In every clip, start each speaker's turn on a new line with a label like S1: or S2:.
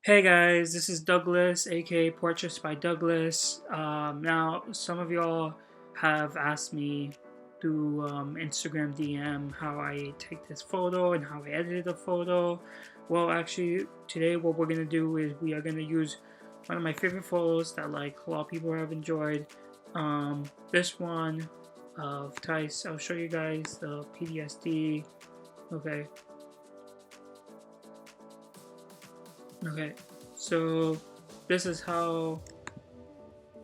S1: Hey guys, this is Douglas, aka Portraits by Douglas. Now, some of y'all have asked me through Instagram DM how I take this photo and how I edited the photo. Well, actually, today what we're gonna do is we are gonna use one of my favorite photos that like a lot of people have enjoyed. This one of Tice. I'll show you guys the PTSD. Okay, okay. So this is how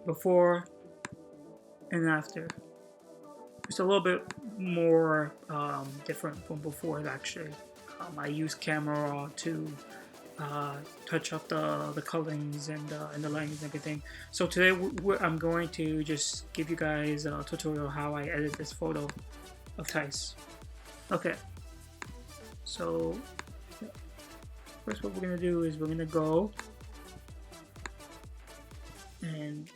S1: before and after. It's a little bit more different from before actually. I use camera raw to touch up the colorings and the lines and everything. So today I'm going to just give you guys a tutorial how I edit this photo of Tice. Okay, so first what we're gonna do is we're gonna go and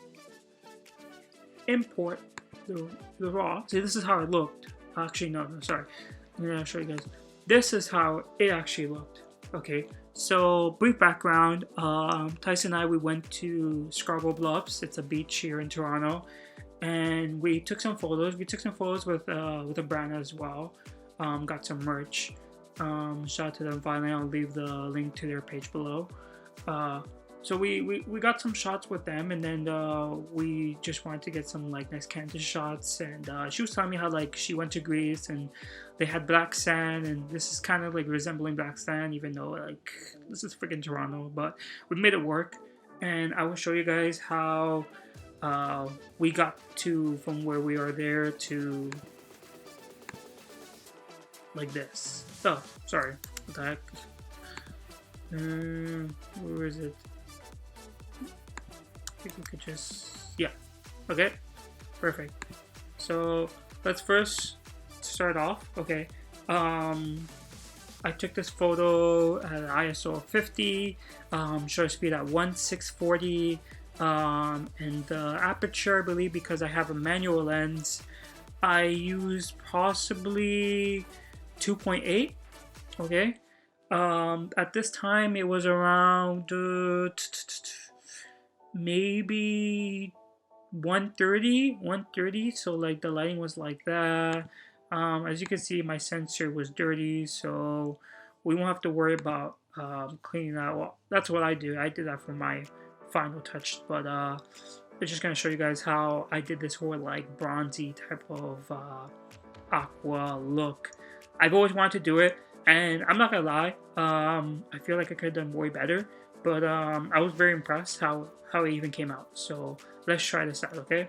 S1: import the raw. See, this is how it looked. Actually, no, sorry. I'm gonna show you guys. This is how it actually looked. Okay, so brief background. Tyson and I, we went to Scarborough Bluffs. It's a beach here in Toronto, and we took some photos. We took some photos with a brand as well. Got some merch. Shout out to them. Finally, I'll leave the link to their page below. So we got some shots with them, and then we just wanted to get some like nice candid shots. And she was telling me how like she went to Greece and they had black sand, and this is kind of like resembling black sand, even though like this is freaking Toronto. But we made it work, and I will show you guys how we got to from where we are there to like this. Oh, sorry, what the heck? Where is it? I think we could just, yeah, okay, perfect. So let's first start off. Okay, I took this photo at ISO of 50, shutter speed at 1/640, and the aperture, I believe, because I have a manual lens, I used possibly 2.8. Okay, at this time it was around maybe 130, so like the lighting was like that. As you can see, my sensor was dirty, so we won't have to worry about cleaning that. Well, that's what I do. I did that for my final touch, but I'm just gonna show you guys how I did this whole like bronzy type of aqua look. I've always wanted to do it, and I'm not gonna lie, I feel like I could have done way better, but I was very impressed how it even came out. So let's try this out. Okay,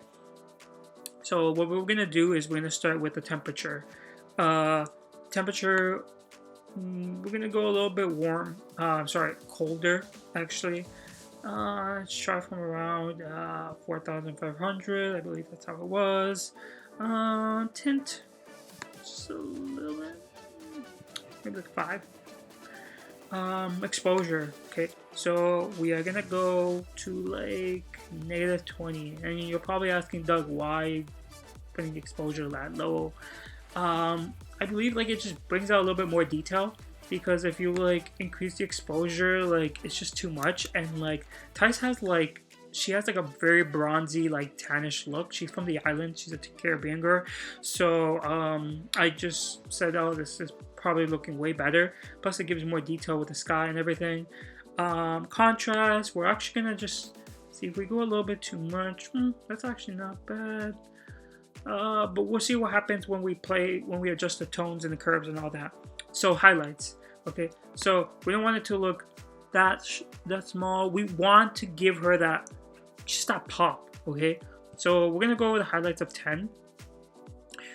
S1: so what we're gonna do is we're gonna start with the temperature. Temperature, we're gonna go a little bit warm, sorry, colder actually. Let's try from around 4,500, I believe that's how it was. Tint, just a little bit, maybe like 5. Exposure. Okay, so we are gonna go to like -20, and you're probably asking, Doug, why putting the exposure that low? I believe like it just brings out a little bit more detail, because if you like increase the exposure, like it's just too much. And like Tice has like, she has like a very bronzy, like tannish look. She's from the island, she's a Caribbean girl. So I just said, oh, this is probably looking way better. Plus it gives more detail with the sky and everything. Contrast, we're actually gonna just see if we go a little bit too much. That's actually not bad. But we'll see what happens when we adjust the tones and the curves and all that. So highlights. Okay, so we don't want it to look that small. We want to give her that, just that pop. Okay, so we're gonna go with the highlights of 10.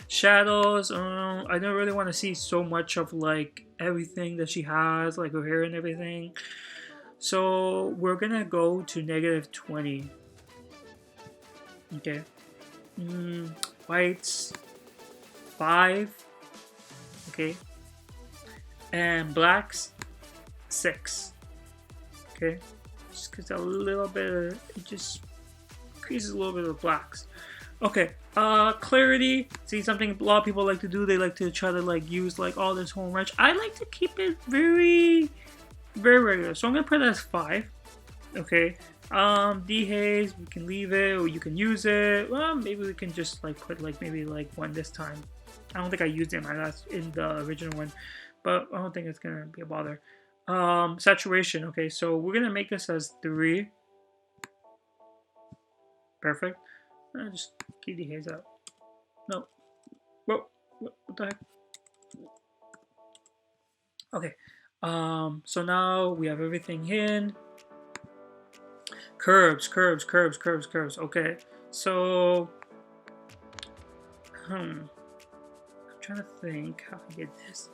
S1: Shadows, I don't really want to see so much of like everything that she has, like her hair and everything. So we're gonna go to -20. Okay. Whites 5. Okay. And blacks 6. Okay. Just because a little bit, it just increases a little bit of blacks. Okay, clarity. See, something a lot of people like to do, they like to try to like use like all this whole range. I like to keep it very very regular. So I'm gonna put it as 5. Okay. Dehaze, we can leave it or you can use it. Well, maybe we can just like put like maybe like 1 this time. I don't think I used it in the original one, but I don't think it's gonna be a bother. Saturation. Okay, so we're gonna make this as 3. Perfect. Just keep dehaze out. No. Whoa. What the heck? Okay. So now we have everything in. Curves. Okay. So I'm trying to think how I get this.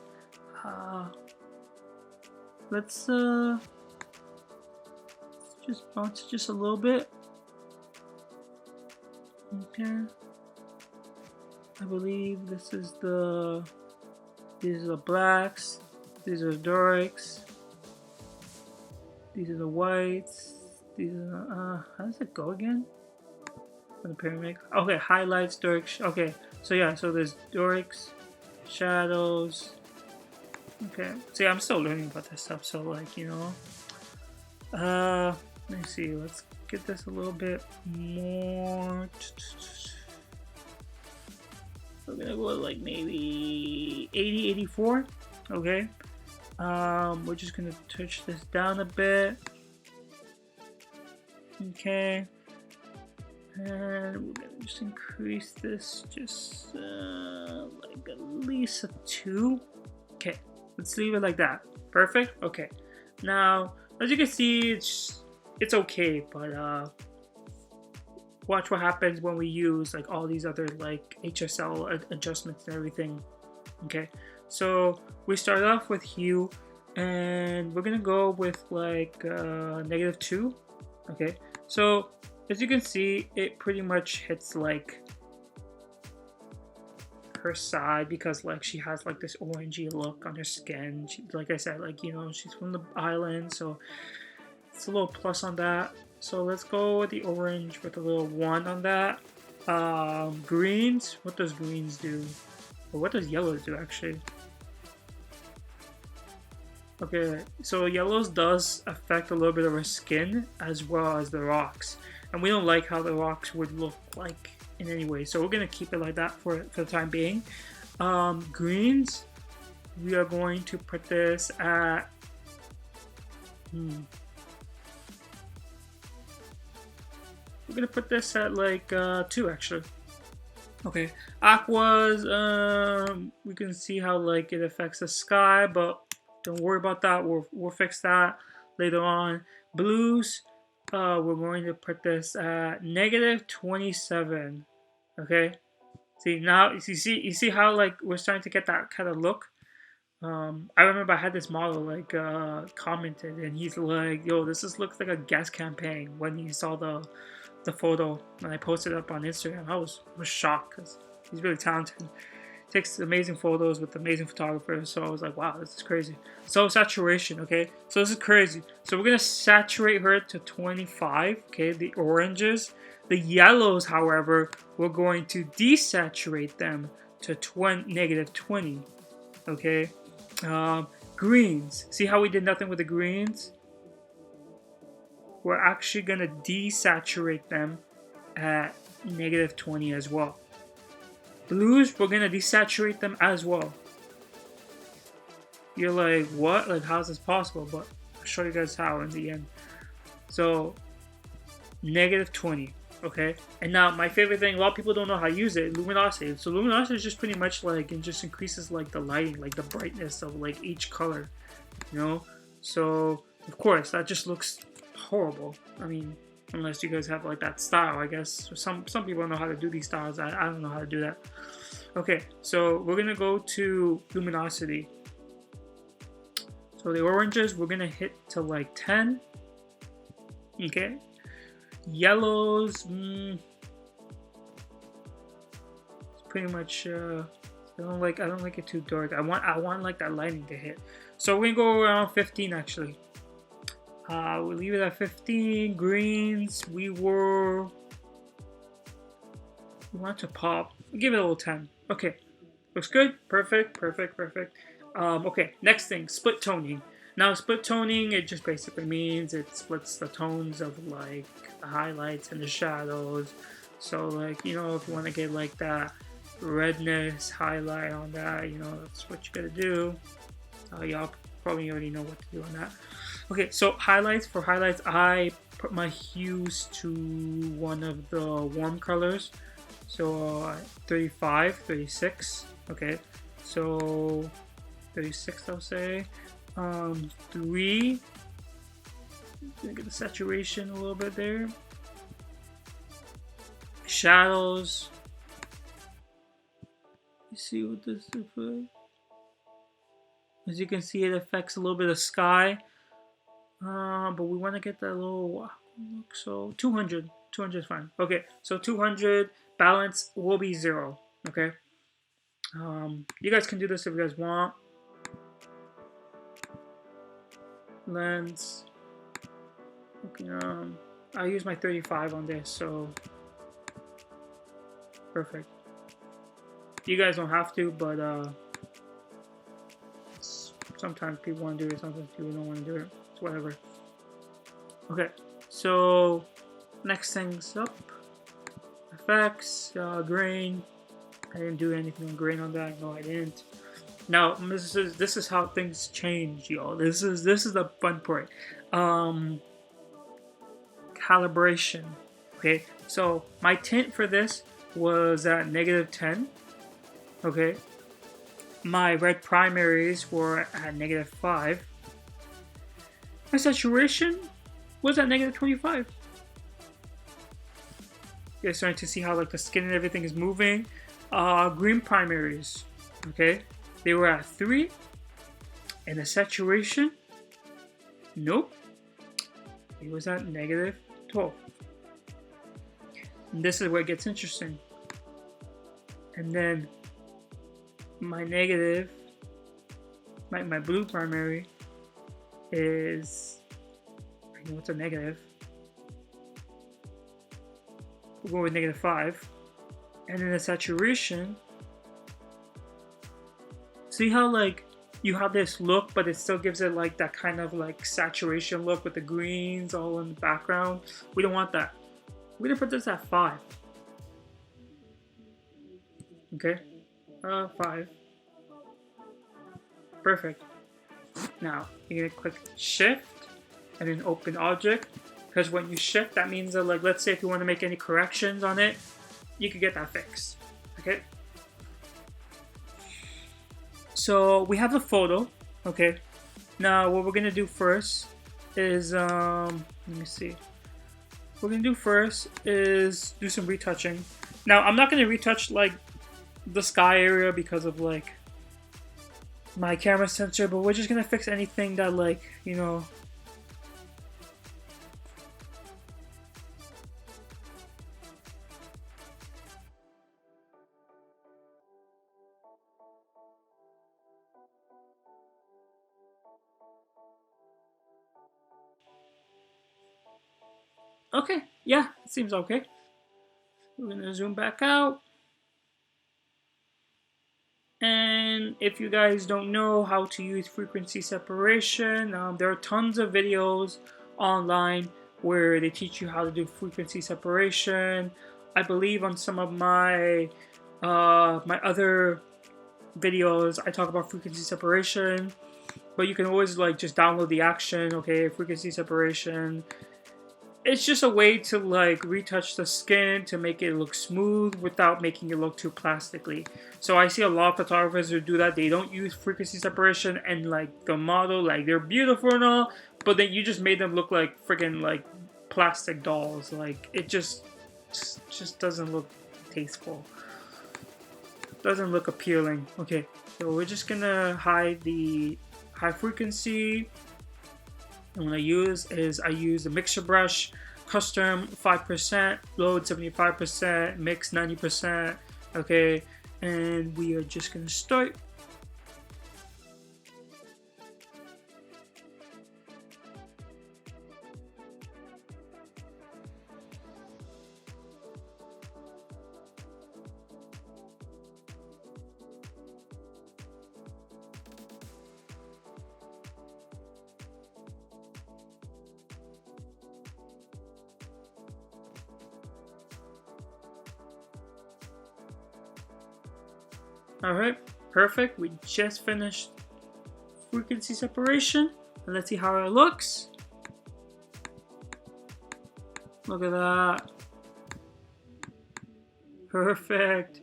S1: Let's just bounce it just a little bit. Okay. I believe this is these are the blacks, these are the Dorics, these are the whites, these are the, how does it go again? For the pyramid. Okay, highlights, Dorics. Okay, so yeah, so there's Dorics, shadows. Okay, see, I'm still learning about this stuff, so like, you know. Let me see, let's get this a little bit more. We're gonna go with like maybe 80, 84. Okay. We're just gonna touch this down a bit. Okay. And we're gonna just increase this just like at least a 2. Okay. Let's leave it like that. Perfect. Okay. Now, as you can see, it's okay, but watch what happens when we use like all these other like HSL adjustments and everything. Okay, so we start off with hue, and we're gonna go with like -2. Okay, so as you can see, it pretty much hits like her side because like she has like this orangey look on her skin. She, like I said, like, you know, she's from the island, so it's a little plus on that. So let's go with the orange with a little 1 on that. Greens, what does greens do? Or what does yellows do actually? Okay, so yellows does affect a little bit of her skin as well as the rocks. And we don't like how the rocks would look like in any way. So we're gonna keep it like that for the time being. Greens, we are going to put this at we're gonna put this at like 2 actually. Okay, aquas, we can see how like it affects the sky, but don't worry about that. We'll fix that later on. Blues, we're going to put this at -27. Okay, see now, you see how like we're starting to get that kind of look. I remember I had this model like commented, and he's like, "Yo, this looks like a gas campaign." When he saw the photo and I posted it up on Instagram, I was shocked because he's really talented. Takes amazing photos with amazing photographers. So I was like, wow, this is crazy. So saturation, okay? So this is crazy. So we're gonna saturate her to 25, okay? The oranges. The yellows, however, we're going to desaturate them to -20, okay? Greens. See how we did nothing with the greens? We're actually gonna desaturate them at -20 as well. Blues, we're gonna desaturate them as well. You're like, what? Like, how is this possible? But I'll show you guys how in the end. So, -20, okay? And now, my favorite thing, a lot of people don't know how to use it, luminosity. So luminosity is just pretty much like, it just increases like the lighting, like the brightness of like each color, you know? So, of course, that just looks horrible. I mean, unless you guys have like that style, I guess. Some people know how to do these styles. I don't know how to do that. Okay, so we're gonna go to luminosity. So the oranges, we're gonna hit to like 10. Okay. Yellows, it's pretty much. I don't like it too dark. I want like that lighting to hit. So we're gonna go around 15 actually. We'll leave it at 15. Greens, we want to pop. We'll give it a little 10. Okay, looks good. Perfect. Okay, next thing, split toning. Now split toning, it just basically means it splits the tones of like the highlights and the shadows. So like, you know, if you want to get like that redness highlight on that, you know, that's what you gotta do. Y'all probably already know what to do on that. Okay, so highlights, for highlights, I put my hues to one of the warm colors. So 35, 36, okay. So 36, I'll say. 3, gonna get the saturation a little bit there. Shadows. You see what this is? As you can see, it affects a little bit of sky. But we want to get that little look. So 200 is fine. Okay, so 200 balance will be 0. Okay. You guys can do this if you guys want. Lens. Okay, I use my 35 on this, so perfect. You guys don't have to, but sometimes people want to do it, sometimes people don't want to do it. It's whatever. Okay, so next thing's up. Effects, grain. I didn't do anything on grain on that. No, I didn't. Now this is how things change, y'all. This is the fun part. Calibration. Okay, so my tint for this was at -10. Okay, my red primaries were at -5. My saturation was at -25. You're starting to see how like the skin and everything is moving. Green primaries, okay, they were at 3, and the saturation, nope, it was at -12. And this is where it gets interesting. And then my negative, my blue primary is, I know what's a negative. We'll go with -5. And then the saturation, see how like you have this look, but it still gives it like that kind of like saturation look with the greens all in the background. We don't want that. We're gonna put this at 5. Okay, 5. Perfect. Now you're gonna click Shift and then Open Object, because when you shift, that means that like, let's say if you want to make any corrections on it, you could get that fixed. Okay. So we have a photo. Okay. Now what we're gonna do first is let me see. What we're gonna do first is do some retouching. Now I'm not gonna retouch like the sky area because of like my camera sensor, but we're just gonna fix anything that like, you know, okay, yeah, it seems okay. We're gonna zoom back out. And if you guys don't know how to use frequency separation, there are tons of videos online where they teach you how to do frequency separation. I believe on some of my my other videos I talk about frequency separation, but you can always like just download the action. Okay, frequency separation. It's just a way to like retouch the skin to make it look smooth without making it look too plastically. So I see a lot of photographers who do that. They don't use frequency separation, and like the model, like they're beautiful and all, but then you just made them look like freaking like plastic dolls. Like it just doesn't look tasteful. Doesn't look appealing. Okay, so we're just gonna hide the high frequency. And what I use is I use a mixer brush, custom 5%, load 75%, mix 90%. Okay, and we are just gonna start. Alright, perfect. We just finished frequency separation. And let's see how it looks. Look at that. Perfect.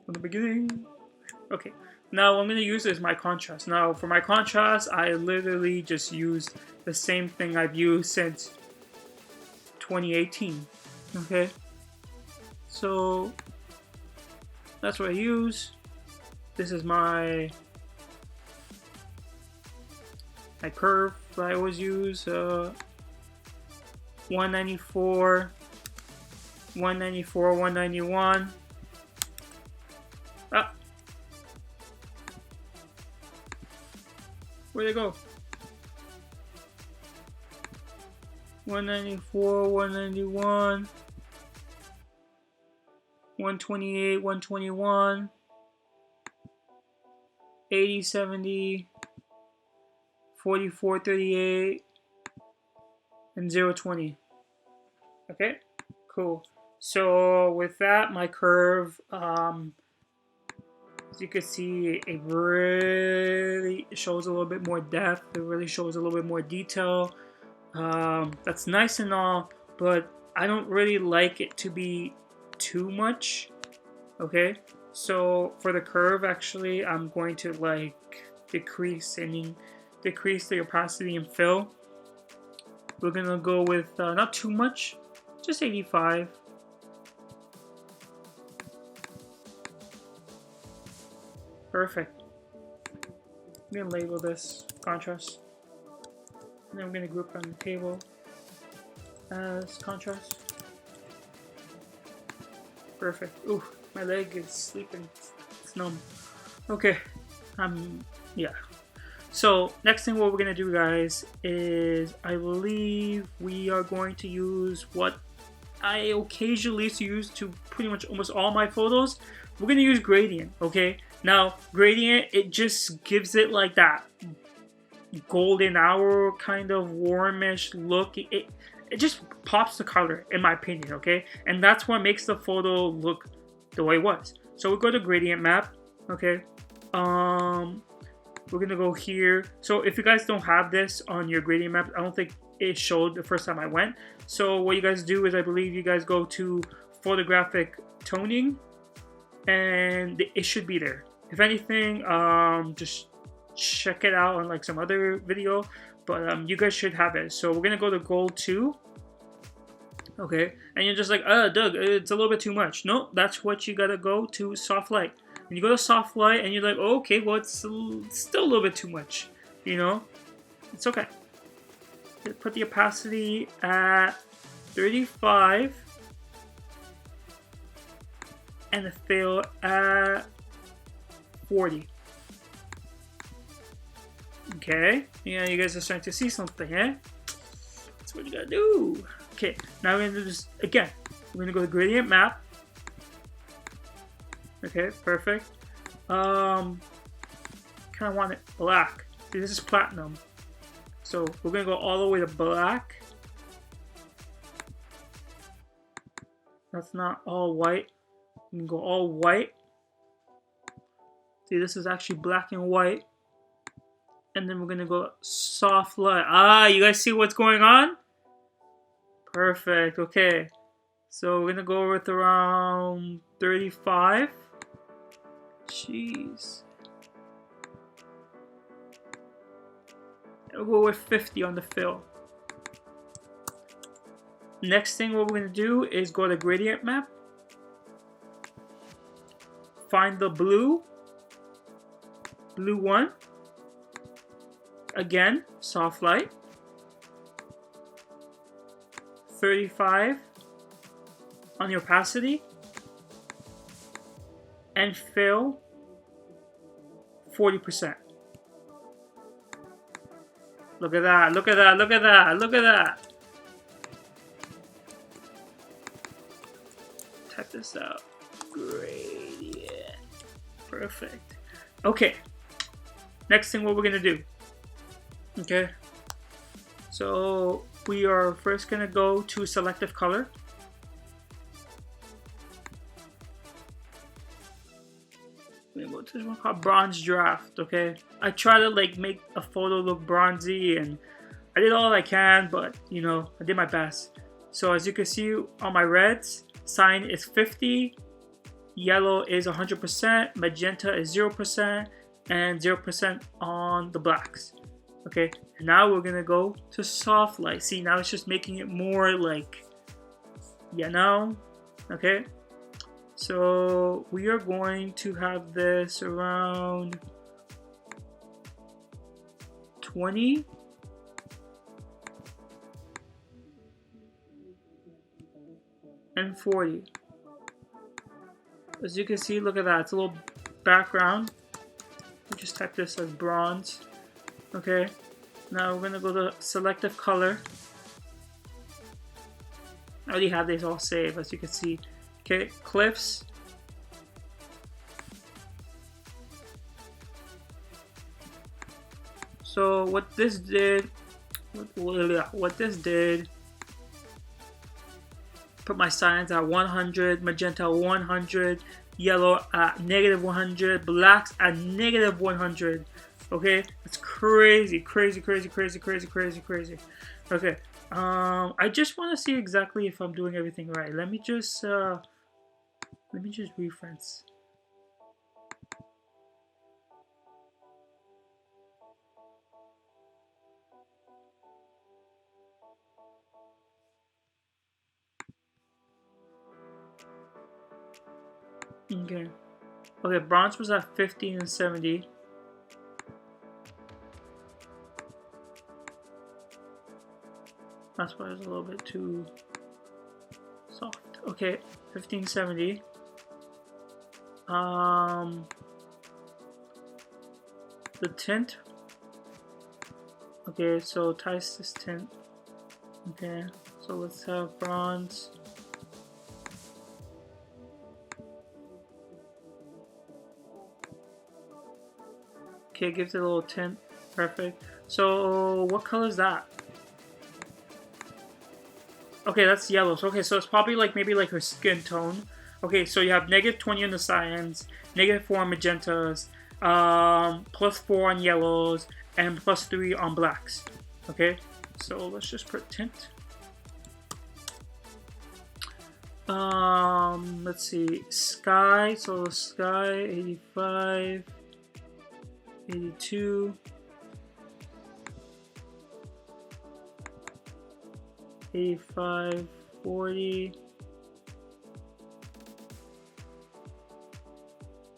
S1: From the beginning. Okay, now what I'm going to use is my contrast. Now for my contrast, I literally just used the same thing I've used since 2018. Okay, so that's what I use. This is my curve that I always use. 194, 194, 191. Ah, where'd it go? 194, 191, 128, 121, 80, 70, 44, 38, and 020. Okay, cool. So with that, my curve, as you can see, it really shows a little bit more depth. It really shows a little bit more detail. That's nice and all, but I don't really like it to be too much. Okay, so for the curve, actually, I'm going to like decrease the opacity and fill. We're gonna go with not too much, just 85. Perfect. I'm gonna label this contrast. And then we're gonna group on the table as contrast. Perfect. Ooh, my leg is sleeping. It's numb. Okay. Yeah. So next thing what we're gonna do, guys, is I believe we are going to use what I occasionally use to pretty much almost all my photos. We're gonna use gradient. Okay. Now gradient, it just gives it like that golden hour kind of warmish look. It just pops the color, in my opinion. Okay, and that's what makes the photo look the way it was. So we go to gradient map. Okay, we're gonna go here. So if you guys don't have this on your gradient map, I don't think it showed the first time I went. So what you guys do is, I believe you guys go to photographic toning, and it should be there. If anything, just check it out on like some other video, but you guys should have it. So we're gonna go to gold 2. Okay, and you're just like, Doug, it's a little bit too much. No, that's what you gotta go to, soft light. And you go to soft light and you're like, oh, okay, well, it's still a little bit too much, you know? It's okay. Put the opacity at 35 and the fill at 40. Okay, yeah, you guys are starting to see something, eh? That's what you gotta do. Okay, now we're gonna do this again. We're gonna go to gradient map. Okay, perfect. Kind of want it black. See, this is platinum, so we're gonna go all the way to black. That's not all white. We can go all white. See, this is actually black and white. And then we're gonna go soft light. Ah, you guys see what's going on? Perfect. Okay, so we're gonna go with around 35. Jeez. We'll go with 50 on the fill. Next thing what we're gonna do is go to gradient map. Find the blue 1. Again, soft light. 35 on the opacity. And fill 40%. Look at that, look at that, look at that, look at that. Check this out. Gradient. Perfect. Okay. Next thing what we're gonna do. Okay. So we are first gonna go to selective color. this one called Bronze Draft. Okay, I try to like make a photo look bronzy, and I did all I can, but you know, I did my best. So as you can see on my reds, cyan is 50, yellow is 100%, magenta is 0%, and 0% on the blacks. Okay, and now we're gonna go to soft light. See, now it's just making it more like, you know, okay. So we are going to have this around 20. And 40. As you can see, look at that. It's a little background. We just type this as bronze. Okay. Now we're gonna go to Selective Color. I already have these all saved, as you can see. Okay, Cliffs. So what this did, put my cyans at 100, magenta 100, yellow at negative 100, blacks at negative 100. Okay, it's crazy. Okay, I just want to see exactly if I'm doing everything right. Let me just reference. Okay. Okay, bronze was at 50 and 70. That's why it's a little bit too soft. Okay, 1570. The tint. Okay, so Tice this tint. Okay, so let's have bronze. Okay, gives it a little tint. Perfect. So what color is that? Okay, that's yellow. So, okay, so it's probably like maybe like her skin tone. Okay, so you have negative 20 on the cyans, negative 4 on magentas, plus 4 on yellows, and plus 3 on blacks. Okay, so let's just put tint. Let's see, sky. So sky 85, 82. 85, 40.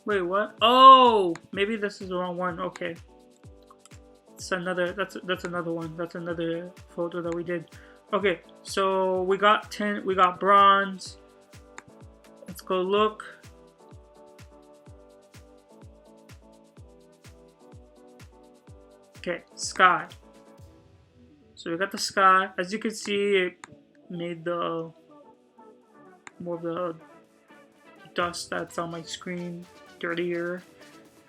S1: Wait, what? Oh, maybe this is the wrong one. Okay, it's another. That's another one. That's another photo that we did. Okay, so we got tint. We got bronze. Let's go look. Okay, sky. So we got the sky. As you can see, it made the more of the dust that's on my screen dirtier.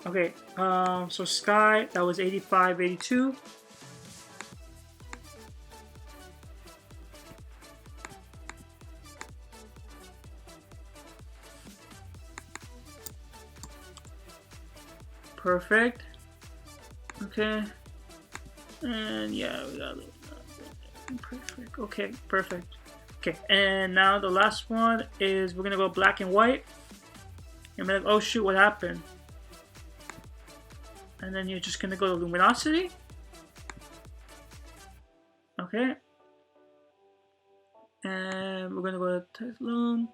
S1: Okay, so sky, that was 85, 82. Perfect. Okay. And yeah, we got it. Perfect. Okay, perfect. Okay, and now the last one is we're gonna go black and white. And be like, oh shoot, what happened? And then you're just gonna go to luminosity. Okay. And we're gonna go to Loom.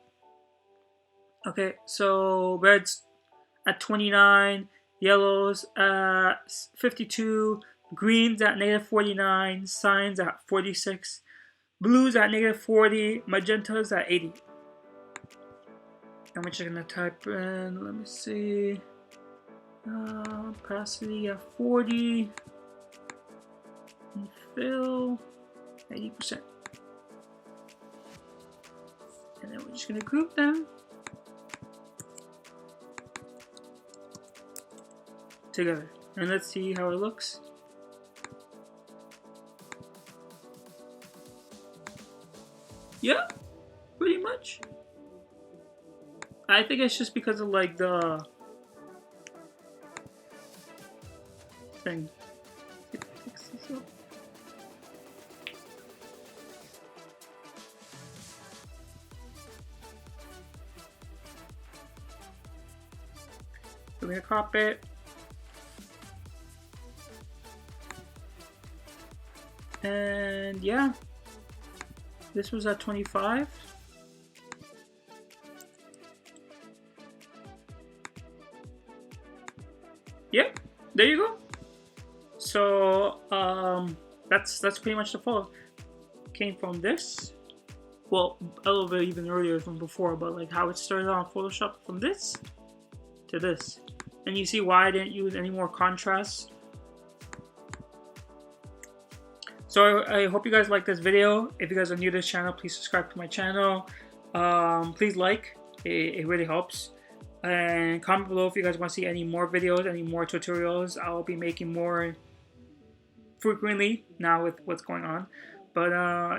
S1: Okay, so reds at 29, yellows at 52, greens at negative 49, cyans at 46, blues at negative 40, magentas at 80. I'm just gonna type in, let me see, opacity at 40, and fill 80%. And then we're just gonna group them together. And let's see how it looks. Yeah, pretty much. I think it's just because of like the thing. Fix this up. We're gonna crop it. And yeah, this was at 25. Yep, there you go. So that's pretty much the photo. Came from this. Well, a little bit even earlier from before, but like how it started on Photoshop from this to this. And you see why I didn't use any more contrast. So I hope you guys like this video. If you guys are new to this channel, please subscribe to my channel. Please like, it really helps. And comment below if you guys want to see any more videos, any more tutorials. I'll be making more frequently now with what's going on. But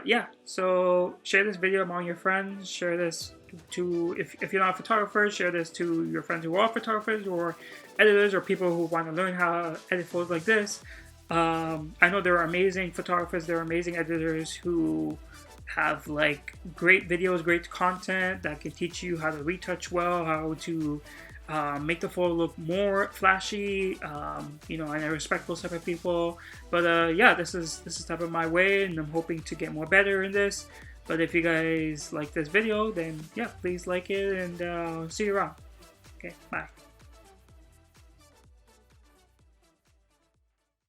S1: yeah, so share this video among your friends. Share this to, if you're not a photographer, share this to your friends who are photographers or editors or people who want to learn how to edit photos like this. I know there are amazing photographers, there are amazing editors who have like great videos, great content that can teach you how to retouch well, how to make the photo look more flashy, you know, and I respect those type of people. But yeah, this is type of my way, and I'm hoping to get more better in this. But if you guys like this video, then yeah, please like it, and see you around. Okay, bye.